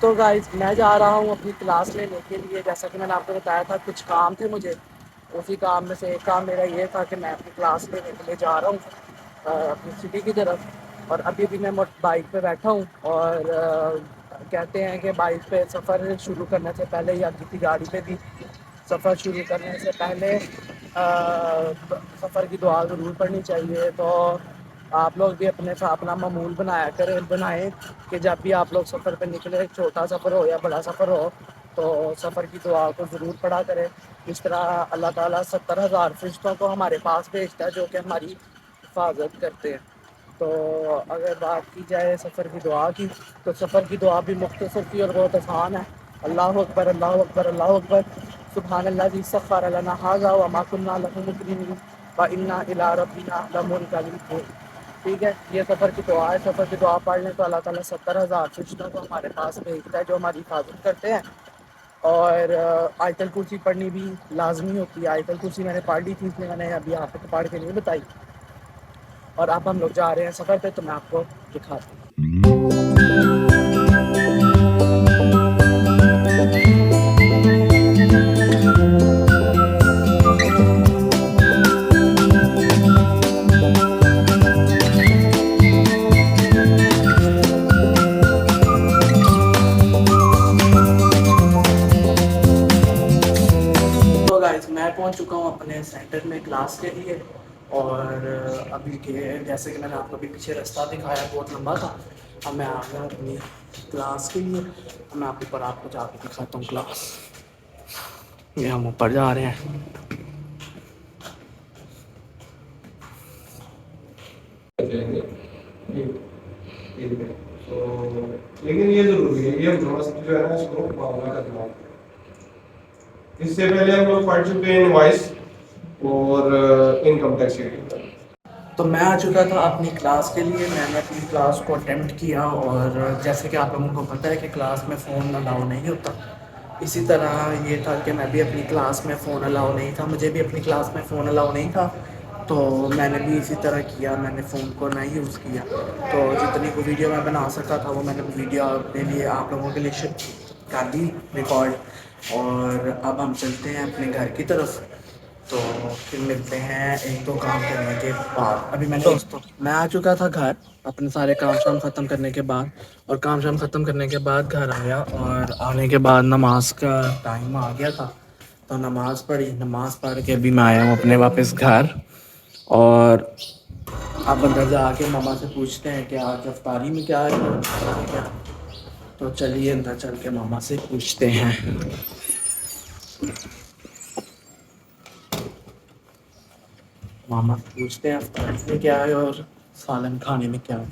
تو گائز میں جا رہا ہوں اپنی کلاس لینے کے لیے. جیسا کہ میں نے آپ کو بتایا تھا کچھ کام تھے مجھے. اسی کام میں سے ایک کام میرا یہ تھا کہ میں اپنی کلاس لینے کے لیے جا رہا ہوں اپنی سٹی کی طرف. اور ابھی بھی میں بائک پہ بیٹھا ہوں. اور کہتے ہیں کہ بائک پہ سفر شروع کرنے سے پہلے یا کسی گاڑی پہ بھی سفر شروع کرنے سے پہلے سفر کی دعا ضرور پڑنی چاہیے. تو آپ لوگ بھی اپنا معمول بنائیں کہ جب بھی آپ لوگ سفر پہ نکلے, چھوٹا سفر ہو یا بڑا سفر ہو, تو سفر کی دعا کو ضرور پڑھا کریں. اس طرح اللہ تعالیٰ 70,000 فرشتوں کو ہمارے پاس بھیجتا ہے جو کہ ہماری حفاظت کرتے ہیں. تو اگر بات کی جائے سفر کی دعا کی, تو سفر کی دعا بھی مختصر تھی اور بہت آسان ہے. اللہ اکبر اللہ اکبر اللہ اکبر سبحان الذی سخر لنا ھذا وما كنا له مقرنین وانا الی ربنا لمنقلبون. ٹھیک ہے, یہ سفر کی دعا ہے. سفر کی دعا پڑھ لیں تو اللہ تعالیٰ 70,000 فرشتوں کو ہمارے پاس بھیجتا ہے جو ہماری حفاظت کرتے ہیں. اور آیت الکرسی پڑھنی بھی لازمی ہوتی ہے. آیت الکرسی میں نے پڑھ لی تھی, اس لیے میں نے ابھی آپ کو پڑھ کے نہیں بتائی. اور اب ہم لوگ جا رہے ہیں سفر پہ, تو میں آپ کو دکھاتا ہوں. میں پہنچ چکا ہوں اپنے سینٹر میں کلاس کے لیے. اور ابھی کے جیسے کہ میں نے آپ کو ابھی پیچھے رستہ دکھایا بہت لمبا تھا. اب میں آ گیا اپنی کلاس کے لیے. میں آپ کو جا کے دکھاتا ہوں کلاس. یہ ہم اوپر جا رہے ہیں. لیکن یہ ضروری ہے, یہ تھوڑا سا جو ہے نا اس کو معاملہ کرنا. اس سے پہلے ہم لوگ پڑھ چکے ہیں انوائس اور انکم ٹیکس کی. تو میں آ چکا تھا اپنی کلاس کے لیے. میں نے اپنی کلاس کو اٹیمپٹ کیا. اور جیسے کہ آپ لوگوں کو پتہ ہے کہ کلاس میں فون الاؤ نہیں ہوتا, اسی طرح یہ تھا کہ میں بھی اپنی کلاس میں فون الاؤ نہیں تھا. مجھے بھی اپنی کلاس میں فون الاؤ نہیں تھا, تو میں نے بھی اسی طرح کیا. میں نے فون کو نہیں یوز کیا. تو جتنی کو ویڈیو میں بنا سکا تھا وہ میں نے ویڈیو اپنے لیے آپ لوگوں کے لیے کر دی ریکارڈ. اور اب ہم چلتے ہیں اپنے گھر کی طرف. تو پھر ملتے ہیں ایک دو کام کرنے کے بعد. ابھی میں آ چکا تھا گھر اپنے سارے کام شام ختم کرنے کے بعد. اور کام شام ختم کرنے کے بعد گھر آیا, اور آنے کے بعد نماز کا ٹائم آ گیا تھا. تو نماز پڑھی. نماز پڑھ کے ابھی میں آیا ہوں اپنے واپس گھر. اور اب اندر جا کے ماما سے پوچھتے ہیں کہ آج افطاری میں کیا ہے. تو چلیے اندر چل کے ماما سے پوچھتے ہیں. ماما سے پوچھتے ہیں افطاری میں کیا ہے اور سالن کھانے میں کیا ہے.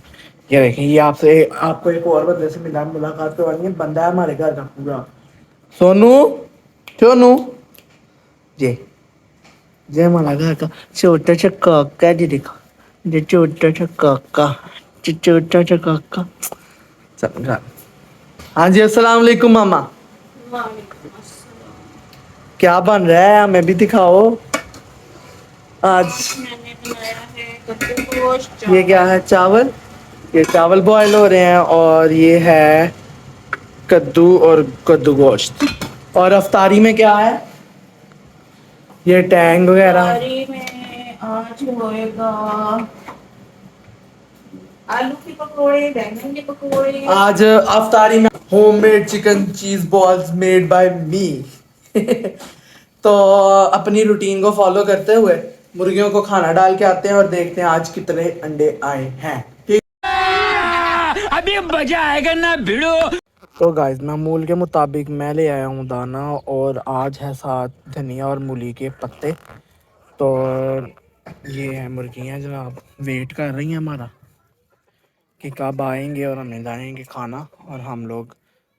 یہ دیکھیں, یہ آپ کو ایک اور بندے سے ملاقات کروانی ہے. بندہ ہے ہمارے گھر کا پورا. سونو سونو جی جی ہمارا گھر کا چھوٹا سا کاکا جی دیکھو, جو چھوٹا سا کاکا, چھوٹا سا کاکا. ہاں جی السلام علیکم ماما. کیا بن رہا ہے ہمیں بھی دکھاؤ. آج میں نے بنایا ہے کدو گوشت. یہ کیا ہے چاول, یہ چاول بوائل ہو رہے ہیں. اور یہ ہے کدو اور کدو گوشت. اور افطاری میں کیا ہے, یہ ٹینگ وغیرہ. افطاری میں آج ہوئے گا آلو کے پکوڑے, بینگن کے پکوڑے. آج افطاری میں ہوم میڈ چکن چیز بالز میڈ بائی می. تو اپنی روٹین کو فالو کرتے ہوئے مرغیوں کو کھانا ڈال کے آتے ہیں اور دیکھتے ہیں آج کتنے انڈے آئے ہیں. ابھی مزہ آئے گا نا بھیڑو. تو گائز معمول کے مطابق میں لے آیا ہوں دانا, اور آج ہے ساتھ دھنیا اور مولی کے پتے. تو یہ ہے مرغیاں جناب, ویٹ کر رہی ہیں ہمارا کہ کب آئیں گے اور ہمیں لائیں گے کھانا اور ہم لوگ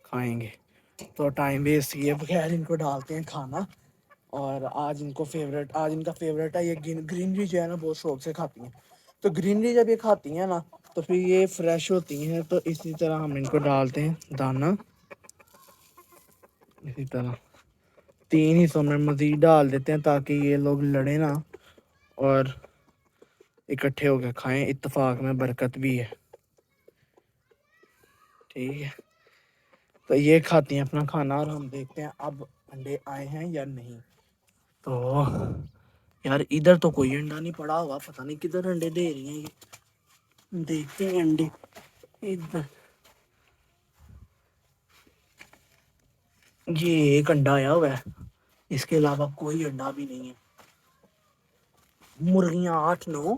کھائیں گے. تو ٹائم ویسٹ کیے بغیر ان کو ڈالتے ہیں کھانا. اور آج ان کا فیوریٹ ہے یہ گرینری جو ہے نا, بہت شوق سے کھاتی ہیں. تو گرینری جب یہ کھاتی ہیں نا تو پھر یہ فریش ہوتی ہیں. تو اسی طرح ہم ان کو ڈالتے ہیں دانا, اسی طرح 3 حصوں میں مزید ڈال دیتے ہیں تاکہ یہ لوگ لڑیں نا اور اکٹھے ہو کے کھائیں. اتفاق میں برکت بھی ہے. ٹھیک ہے, تو یہ کھاتی ہیں اپنا کھانا اور ہم دیکھتے ہیں اب انڈے آئے ہیں یا نہیں. تو یار ادھر تو کوئی انڈا نہیں پڑا ہوگا, پتہ نہیں کدھر انڈے دے رہی ہیں یہ. دیکھتے ہیں انڈے ادھر. یہ ایک انڈا آیا ہوا ہے, اس کے علاوہ کوئی انڈا بھی نہیں ہے. مرغیاں 8-9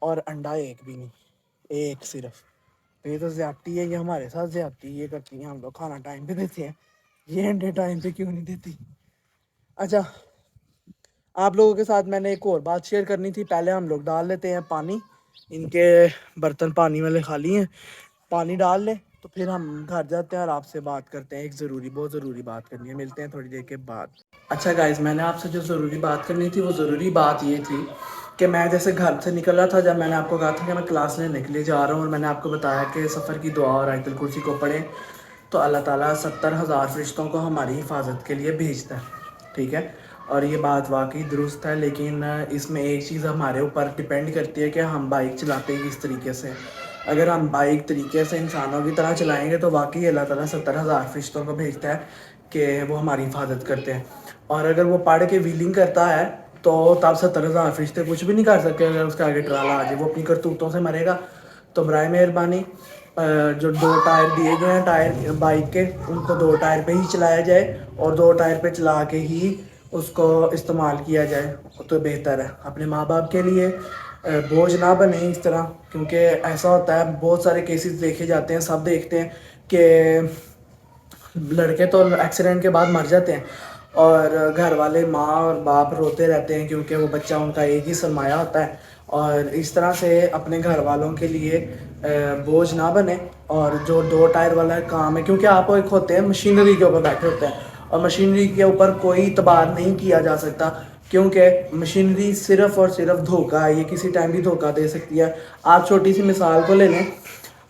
اور انڈا ایک بھی نہیں, ایک صرف. یہ تو زیادتی ہے, یہ ہمارے ساتھ زیادتی یہ کرتی ہیں. ہم لوگ کھانا ٹائم پہ دیتے ہیں, یہ انڈے ٹائم پہ کیوں نہیں دیتی. اچھا آپ لوگوں کے ساتھ میں نے ایک اور بات شیئر کرنی تھی. پہلے ہم لوگ ڈال لیتے ہیں پانی, ان کے برتن پانی والے خالی ہیں, پانی ڈال لیں تو پھر ہم گھر جاتے ہیں اور آپ سے بات کرتے ہیں. ایک بہت ضروری بات کرنی ہے, ملتے ہیں تھوڑی دیر کے بعد. اچھا گائز, میں نے آپ سے جو ضروری بات کرنی تھی وہ ضروری بات یہ تھی کہ میں جیسے گھر سے نکل رہا تھا, جب میں نے آپ کو کہا تھا کہ میں کلاس لینے کے لیے جا رہا ہوں, اور میں نے آپ کو بتایا کہ سفر کی دعا اور آیت الکرسی کو پڑھیں تو اللہ تعالیٰ 70,000 فرشتوں کو ہماری حفاظت کے لیے بھیجتا ہے. ٹھیک ہے, اور یہ بات واقعی درست ہے. لیکن اس میں ایک چیز ہمارے اوپر ڈپینڈ کرتی ہے کہ ہم بائک چلاتے ہیں کس طریقے سے. اگر ہم بائک طریقے سے انسانوں کی طرح چلائیں گے تو واقعی اللہ تعالیٰ 70,000 فرشتوں کو بھیجتا ہے کہ وہ ہماری حفاظت کرتے ہیں. اور اگر وہ پڑھ کے ویلنگ کرتا ہے تو تب 70,000 فرشتے کچھ بھی نہیں کر سکتے. اگر اس کے آگے ٹرالا آ جائے, وہ اپنی کرتوتوں سے مرے گا. تو برائے مہربانی جو 2 ٹائر دیے گئے ہیں ٹائر بائک کے, ان کو 2 ٹائر پہ ہی چلایا جائے, اور 2 ٹائر پہ چلا کے ہی اس کو استعمال کیا جائے تو بہتر ہے. اپنے ماں باپ کے لیے بوجھ نہ بنے اس طرح, کیونکہ ایسا ہوتا ہے بہت سارے کیسز دیکھے جاتے ہیں, سب دیکھتے ہیں کہ لڑکے تو ایکسیڈنٹ کے بعد مر جاتے ہیں اور گھر والے ماں اور باپ روتے رہتے ہیں کیونکہ وہ بچہ ان کا ایک ہی سرمایہ ہوتا ہے. اور اس طرح سے اپنے گھر والوں کے لیے بوجھ نہ بنے. اور جو 2 ٹائر والا کام ہے, کیونکہ آپ ایک ہوتے ہیں مشینری کے اوپر بیٹھے ہوتے ہیں, اور مشینری کے اوپر کوئی اعتبار نہیں کیا جا سکتا, کیونکہ مشینری صرف اور صرف دھوکہ ہے, یہ کسی ٹائم بھی دھوکہ دے سکتی ہے. آپ چھوٹی سی مثال کو لے لیں,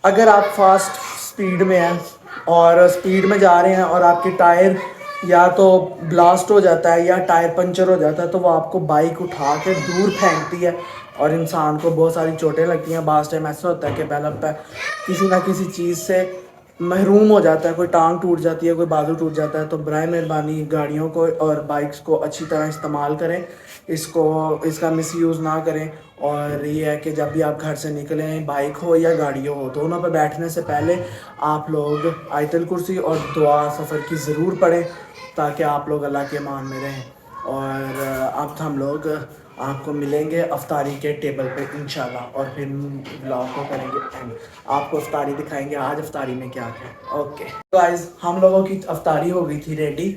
اگر آپ فاسٹ سپیڈ میں ہیں اور سپیڈ میں جا رہے ہیں اور آپ کے ٹائر یا تو بلاسٹ ہو جاتا ہے یا ٹائر پنچر ہو جاتا ہے, تو وہ آپ کو بائک اٹھا کے دور پھینکتی ہے اور انسان کو بہت ساری چوٹیں لگتی ہیں. بعض ٹائم ایسا ہوتا ہے کہ پہلا کسی نہ کسی چیز سے محروم ہو جاتا ہے, کوئی ٹانگ ٹوٹ جاتی ہے, کوئی بازو ٹوٹ جاتا ہے. تو برائے مہربانی گاڑیوں کو اور بائکس کو اچھی طرح استعمال کریں, اس کا مس یوز نہ کریں. اور یہ ہے کہ جب بھی آپ گھر سے نکلیں, بائک ہو یا گاڑی ہو, دونوں پہ بیٹھنے سے پہلے آپ لوگ آیت الکرسی اور دعا سفر کی ضرور پڑھیں تاکہ آپ لوگ اللہ کے امان میں رہیں. اور اب ہم لوگ آپ کو ملیں گے افطاری کے ٹیبل پہ انشاءاللہ, اور پھر بلاگ کو کریں گے اینڈ, آپ کو افطاری دکھائیں گے آج افطاری میں کیا کیا. اوکے گائز, ہم لوگوں کی افطاری ہو گئی تھی ریڈی.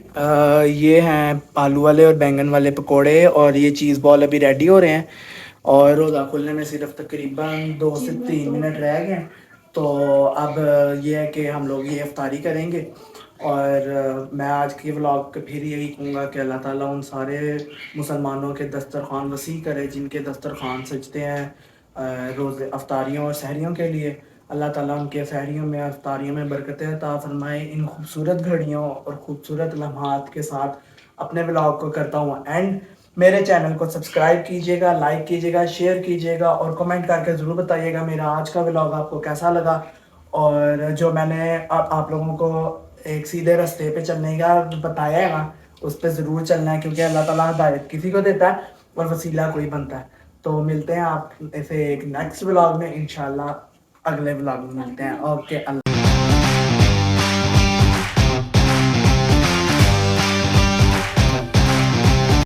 یہ ہیں آلو والے اور بینگن والے پکوڑے, اور یہ چیز بال ابھی ریڈی ہو رہے ہیں, اور روزہ کھلنے میں صرف تقریباً 2 سے 3 منٹ رہ گئے. تو اب یہ ہے کہ ہم لوگ یہ افطاری کریں گے. اور میں آج کے ولاگ پہ پھر یہی کہوں گا کہ اللہ تعالیٰ ان سارے مسلمانوں کے دسترخوان وسیع کرے جن کے دسترخوان سجتے ہیں روز افطاریوں اور سحریوں کے لیے. اللہ تعالیٰ ان کے سحریوں میں افطاریوں میں برکتیں عطا فرمائے. ان خوبصورت گھڑیوں اور خوبصورت لمحات کے ساتھ اپنے ولاگ کو کرتا ہوں اینڈ. میرے چینل کو سبسکرائب کیجیے گا, لائک کیجیے گا, شیئر کیجیے گا, اور کمنٹ کر کے ضرور بتائیے گا میرا آج کا ولاگ آپ کو کیسا لگا. اور جو میں نے آپ لوگوں کو ایک سیدھے راستے پہ چلنے کا بتایا ہے نا, اس پہ ضرور چلنا ہے, کیونکہ اللہ تعالیٰ ہدایت کسی کو دیتا ہے اور وسیلہ کوئی بنتا ہے. تو ملتے ہیں آپ ایسے ایک نیکسٹ ولاگ میں انشاءاللہ, اگلے ولاگ میں ملتے ہیں. اوکے, اللہ